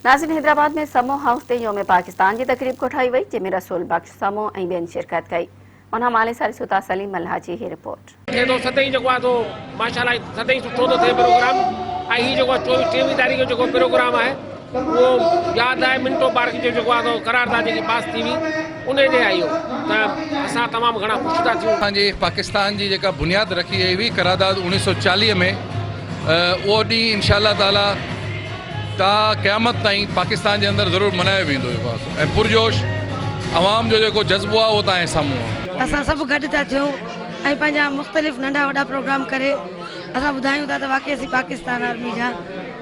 नाज़रीन, हैदराबाद में समो हाउस ते योम पाकिस्तान की तकरीब कोठाई वई, जंहिंमें रसूल बख्श समो ऐं ॿियनि शिरकत कई। उन्हां माले सारी सुता सलीम मल्हा जी ही रिपोर्ट। सदाई जो आहे तो माशाल्लाह सदाई सुठो तो थे प्रोग्राम। ऐं ही जो 24-23 तारीख़ जो प्रोग्राम है वो याद है मिंटो पार्क जो आहे तो करारदाद जी पास थी हुई उन जे आयो त असां तमामु घणा ख़ुशि था थियूं। असांजे पाकिस्तान जी जेका बुनियाद रखी वई हुई करारदाद 1940 में, उहो ॾींहुं इंशाअल्लाह ताला ता क़यामत ताईं पाकिस्तान जे अंदरि ज़रूरु मल्हायो वेंदो ऐं पुरजोश अवाम जो जेको जज़्बो आहे उहो तव्हांजे साम्हूं आहे। असां सभु गॾु था थियूं ऐं पंहिंजा मुख़्तलिफ़ नंढा वॾा प्रोग्राम करे असां ॿुधायूं था त वाक़ई असीं पाकिस्तान आर्मी जा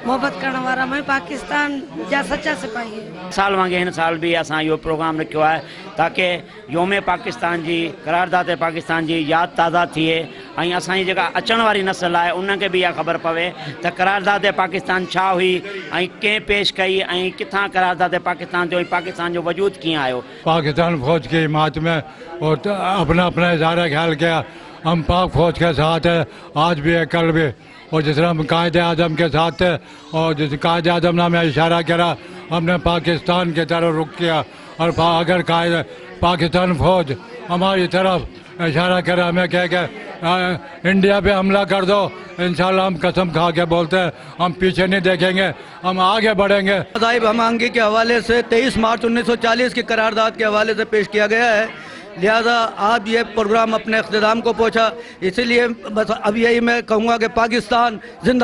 मोहबत करण वारा मैं पाकिस्तान जा सच्चा सिपाही साल वांगे हिन साल भी असां इहो प्रोग्राम रखियो आहे ताकि योम पाकिस्तान जी करारदाद पाकिस्तान जी यादि ताज़ा थिए ऐं असांजी जेका अचण वारी नस्ल आहे उनखे भी इहा ख़बर पवे त करारदाद पाकिस्तान छा हुई ऐं कंहिं पेश कई ऐं किथां करारदाद पाकिस्तान जो पाकिस्तान जो वजूद कीअं आयो। पाकिस्तान फौज की हिमायत में और अपना अपना इज़हार ख्याल किया। हम पाक फौज के साथ है, आज भी है, कल भी। और जिस तरह हम कायदे आज़म के साथ थे और जिस कायदे आज़म ने हमें इशारा करा, हमने पाकिस्तान की तरफ रुख किया। और अगर कायदे पाकिस्तान फौज हमारी तरफ इशारा करे, हमें कह के इंडिया पे हमला कर दो, इंशाल्लाह हम कसम खा के बोलते हैं हम पीछे नहीं देखेंगे, हम आगे बढ़ेंगे। तक़रीब हमांगी के हवाले से 23 मार्च 1940 की करारदाद के हवाले से पेश किया गया है, लिहाजा आज ये प्रोग्राम अपने इख्तिताम को पहुंचा। इसीलिए बस अब यही मैं कहूँगा कि पाकिस्तान जिंदाबाद।